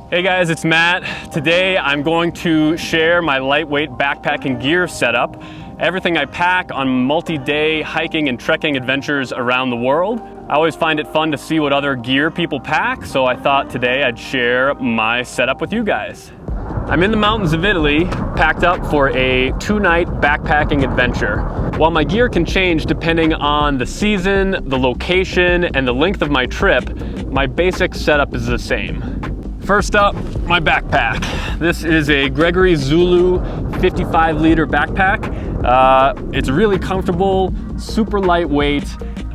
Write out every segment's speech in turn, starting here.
Hey guys, it's Matt. Today I'm going to share my lightweight backpacking gear setup, everything I pack on multi-day hiking and trekking adventures around the world. I always find it fun to see what other gear people pack, so I thought today I'd share my setup with you guys. I'm in the mountains of Italy, packed up for a 2-night backpacking adventure. While my gear can change depending on the season, the location, and the length of my trip, my basic setup is the same. First up, my backpack. This is a Gregory Zulu 55-liter backpack. It's really comfortable, super lightweight.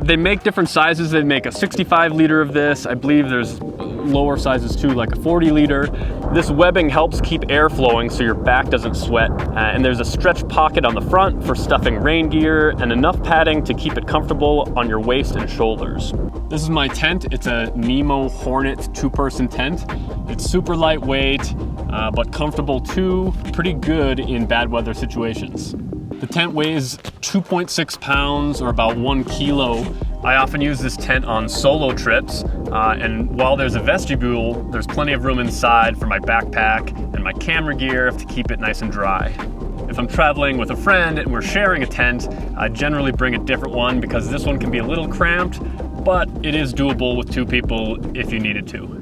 They make different sizes. They make a 65-liter of this. I believe there's lower sizes too, like a 40-liter. This webbing helps keep air flowing so your back doesn't sweat. And there's a stretch pocket on the front for stuffing rain gear and enough padding to keep it comfortable on your waist and shoulders. This is my tent. It's a Nemo Hornet 2-person tent. It's super lightweight, but comfortable too. Pretty good in bad weather situations. The tent weighs 2.6 pounds or about 1 kilo. I often use this tent on solo trips, and while there's a vestibule, there's plenty of room inside for my backpack and my camera gear to keep it nice and dry. If I'm traveling with a friend and we're sharing a tent, I generally bring a different one because this one can be a little cramped, but it is doable with 2 people if you needed to.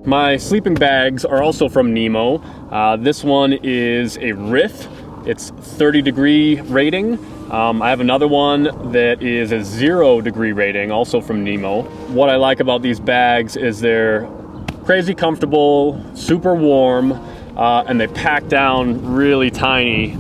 My sleeping bags are also from Nemo. This one is a Riff. It's 30-degree rating. I have another one that is a 0-degree rating, also from Nemo. What I like about these bags is they're crazy comfortable, super warm, and they pack down really tiny,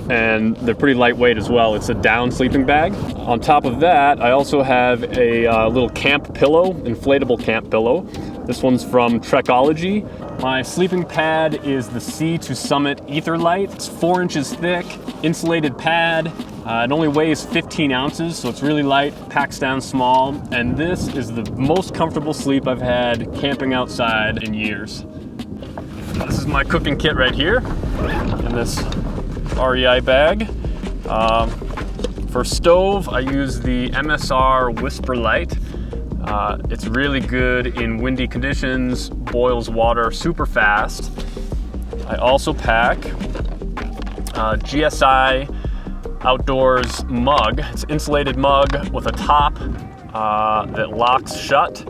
and they're pretty lightweight as well. It's a down sleeping bag. On top of that, I also have a little camp pillow, inflatable camp pillow. This one's from Trekology. My sleeping pad is the Sea to Summit Etherlite. It's 4 inches thick, insulated pad. It only weighs 15 ounces, so it's really light, packs down small, and this is the most comfortable sleep I've had camping outside in years. This is my cooking kit right here in this REI bag. For stove, I use the MSR Whisper Light. It's really good in windy conditions, boils water super fast. I also pack GSI Outdoors mug. It's an insulated mug with a top that locks shut.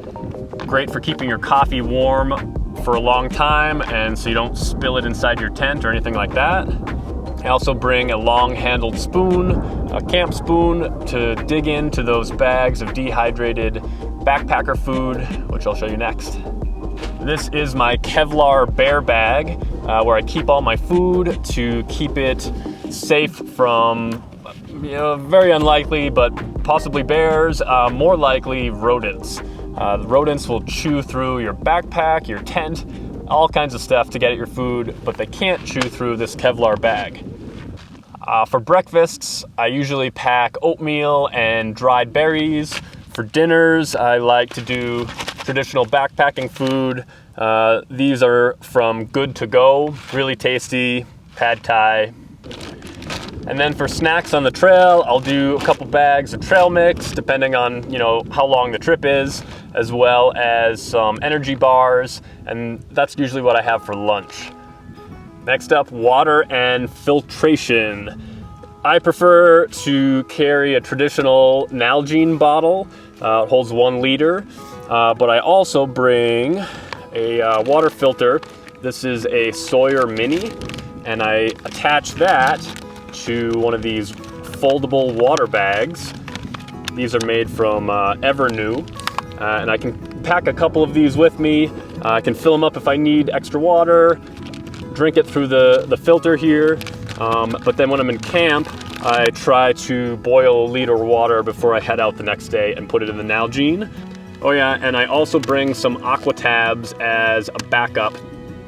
Great for keeping your coffee warm for a long time and so you don't spill it inside your tent or anything like that. I also bring a long-handled spoon, a camp spoon, to dig into those bags of dehydrated backpacker food, which I'll show you next. This is my Kevlar bear bag, where I keep all my food to keep it safe from, very unlikely, but possibly bears, more likely rodents. The rodents will chew through your backpack, your tent, all kinds of stuff to get at your food, but they can't chew through this Kevlar bag. For breakfasts, I usually pack oatmeal and dried berries. For dinners, I like to do traditional backpacking food. These are from Good to Go, really tasty, pad thai. And then for snacks on the trail, I'll do a couple bags of trail mix, depending on how long the trip is, as well as some energy bars, and that's usually what I have for lunch. Next up, water and filtration. I prefer to carry a traditional Nalgene bottle. It holds 1 liter, but I also bring a water filter. This is a Sawyer Mini, and I attach that to one of these foldable water bags. These are made from Evernew, and I can pack a couple of these with me. I can fill them up if I need extra water, drink it through the filter here, but then when I'm in camp, I try to boil a liter of water before I head out the next day and put it in the Nalgene. Oh yeah, and I also bring some Aqua Tabs as a backup.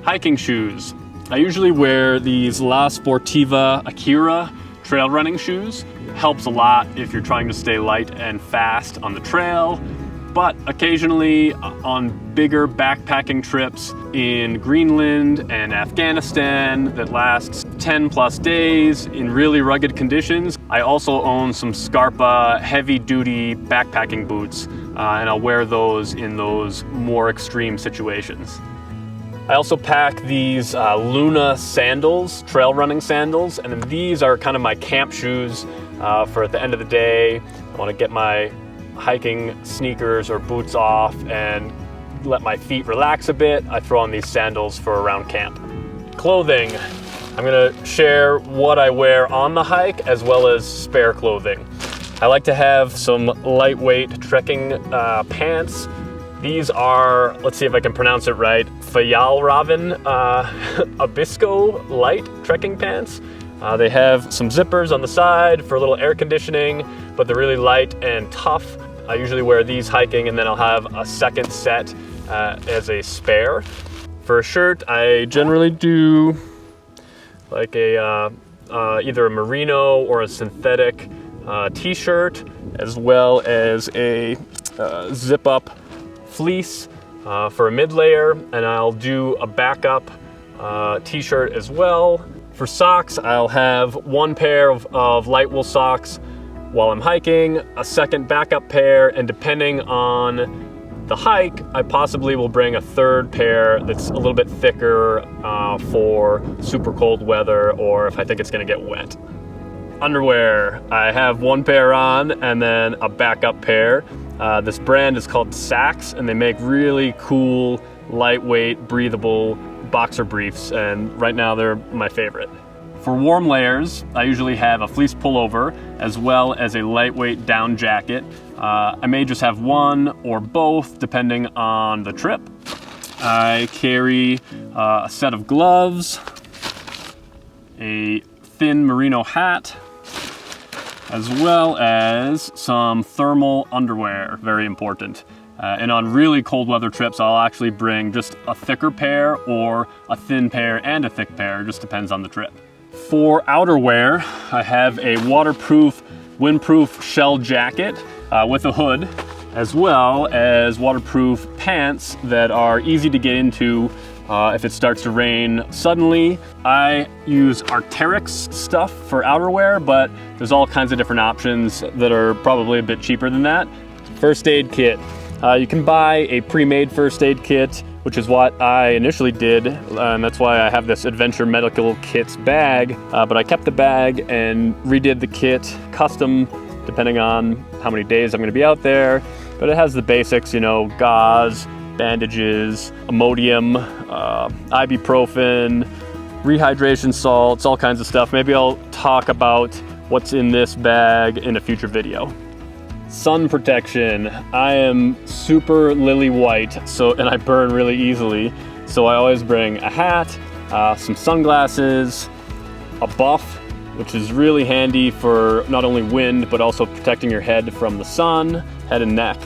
Hiking shoes. I usually wear these La Sportiva Akira trail running shoes. Helps a lot if you're trying to stay light and fast on the trail, but occasionally on bigger backpacking trips in Greenland and Afghanistan that lasts 10 plus days in really rugged conditions, I also own some Scarpa heavy-duty backpacking boots, and I'll wear those in those more extreme situations. I also pack these Luna sandals, trail running sandals, and then these are kind of my camp shoes for at the end of the day. I want to get my hiking sneakers or boots off and let my feet relax a bit. I throw on these sandals for around camp. Clothing. I'm gonna share what I wear on the hike as well as spare clothing. I like to have some lightweight trekking pants. These are, let's see if I can pronounce it right, Fjallraven Abisko light trekking pants. They have some zippers on the side for a little air conditioning, but they're really light and tough. I usually wear these hiking, and then I'll have a second set as a spare. For a shirt, I generally do like a either a merino or a synthetic t-shirt, as well as a zip-up fleece for a mid-layer, and I'll do a backup t-shirt as well. For socks, I'll have one pair of light wool socks while I'm hiking, a second backup pair, and depending on the hike, I possibly will bring a third pair that's a little bit thicker for super cold weather or if I think it's gonna get wet. Underwear, I have one pair on and then a backup pair. This brand is called Sax, and they make really cool, lightweight, breathable boxer briefs, and right now they're my favorite. For warm layers, I usually have a fleece pullover as well as a lightweight down jacket. I may just have one or both depending on the trip. I carry a set of gloves, a thin merino hat, as well as some thermal underwear, very important. And on really cold weather trips, I'll actually bring just a thicker pair or a thin pair and a thick pair, just depends on the trip. For outerwear, I have a waterproof, windproof shell jacket with a hood, as well as waterproof pants that are easy to get into if it starts to rain suddenly. I use Arc'teryx stuff for outerwear, but there's all kinds of different options that are probably a bit cheaper than that. First aid kit. You can buy a pre-made first aid kit, which is what I initially did, and that's why I have this Adventure Medical Kits bag, but I kept the bag and redid the kit custom depending on how many days I'm gonna be out there. But it has the basics, you know, gauze, bandages, Imodium, ibuprofen, rehydration salts, all kinds of stuff. Maybe I'll talk about what's in this bag in a future video. Sun protection. I am super lily white, and I burn really easily, so I always bring a hat, some sunglasses, a buff, which is really handy for not only wind, but also protecting your head from the sun, head and neck,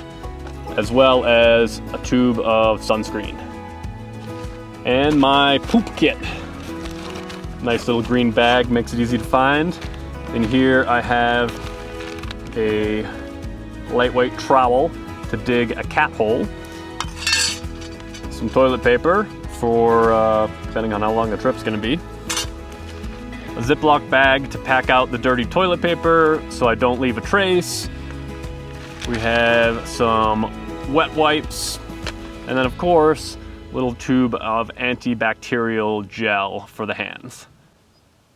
as well as a tube of sunscreen. And my poop kit. Nice little green bag, makes it easy to find. In here I have a lightweight trowel to dig a cat hole, some toilet paper for depending on how long the trip's gonna be, a Ziploc bag to pack out the dirty toilet paper so I don't leave a trace. We have some wet wipes, and then of course, a little tube of antibacterial gel for the hands.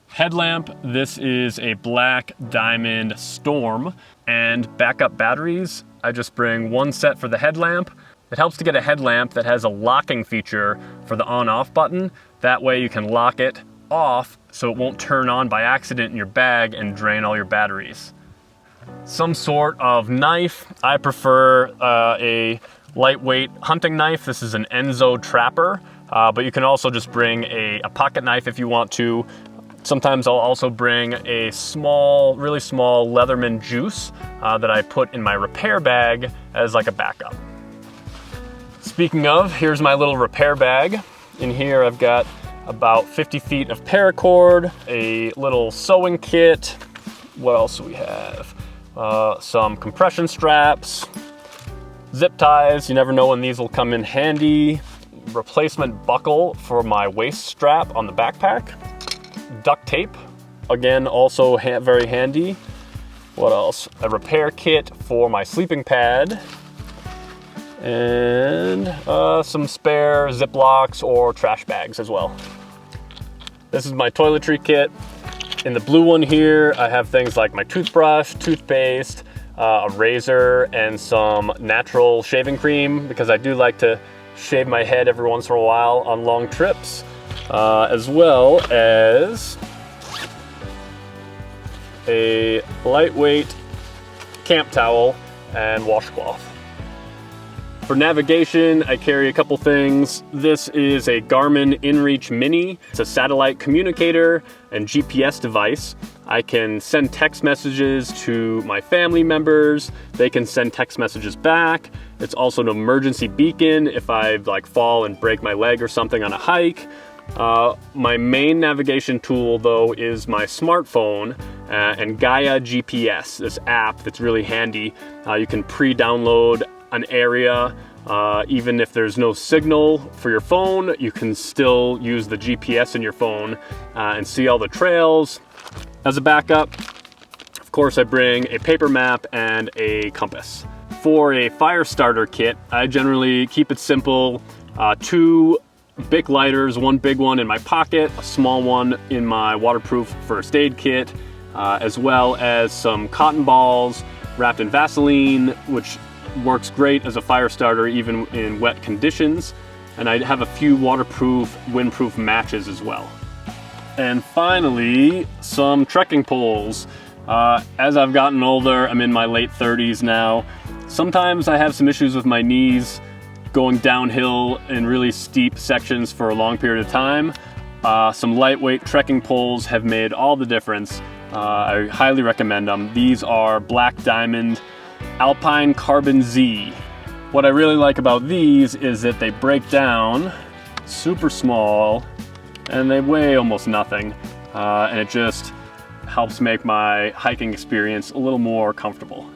Headlamp, this is a Black Diamond Storm, and backup batteries, I just bring one set for the headlamp. It helps to get a headlamp that has a locking feature for the on-off button. That way you can lock it off so it won't turn on by accident in your bag and drain all your batteries. Some sort of knife. I prefer a lightweight hunting knife. This is an Enzo Trapper, but you can also just bring a pocket knife if you want to. Sometimes I'll also bring a small, really small Leatherman juice that I put in my repair bag as like a backup. Speaking of, here's my little repair bag. In here I've got about 50 feet of paracord, a little sewing kit. What else do we have? Some compression straps, zip ties, you never know when these will come in handy, replacement buckle for my waist strap on the backpack, duct tape, again also very handy. What else? A repair kit for my sleeping pad, and some spare Ziplocs or trash bags as well. This is my toiletry kit. In the blue one here, I have things like my toothbrush, toothpaste, a razor, and some natural shaving cream because I do like to shave my head every once in a while on long trips, as well as a lightweight camp towel and washcloth. For navigation, I carry a couple things. This is a Garmin InReach Mini. It's a satellite communicator and GPS device. I can send text messages to my family members. They can send text messages back. It's also an emergency beacon if I fall and break my leg or something on a hike. My main navigation tool though is my smartphone and Gaia GPS, this app that's really handy. You can pre-download an area. Even if there's no signal for your phone, you can still use the GPS in your phone and see all the trails. As a backup, of course, I bring a paper map and a compass. For a fire starter kit, I generally keep it simple. 2 Bic lighters, one big one in my pocket, a small one in my waterproof first aid kit, as well as some cotton balls wrapped in Vaseline, which works great as a fire starter even in wet conditions. And I have a few waterproof, windproof matches as well. And finally, some trekking poles. As I've gotten older, I'm in my late 30s now. Sometimes I have some issues with my knees going downhill in really steep sections for a long period of time. Some lightweight trekking poles have made all the difference. I highly recommend them. These are Black Diamond Alpine Carbon Z. What I really like about these is that they break down super small and they weigh almost nothing. And it just helps make my hiking experience a little more comfortable.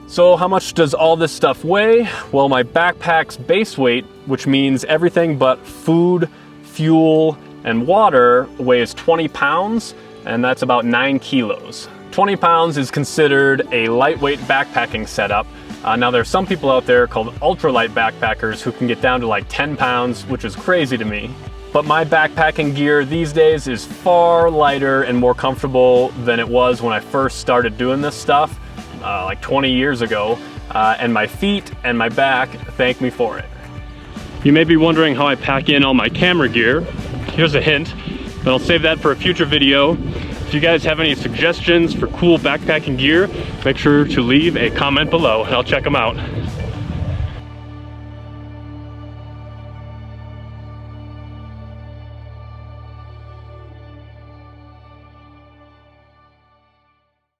So how much does all this stuff weigh? Well, my backpack's base weight, which means everything but food, fuel, and water, weighs 20 pounds, and that's about 9 kilos. 20 pounds is considered a lightweight backpacking setup. Now there's some people out there called ultralight backpackers who can get down to like 10 pounds, which is crazy to me. But my backpacking gear these days is far lighter and more comfortable than it was when I first started doing this stuff, like 20 years ago. And my feet and my back thank me for it. You may be wondering how I pack in all my camera gear. Here's a hint, but I'll save that for a future video. If you guys have any suggestions for cool backpacking gear, make sure to leave a comment below and I'll check them out.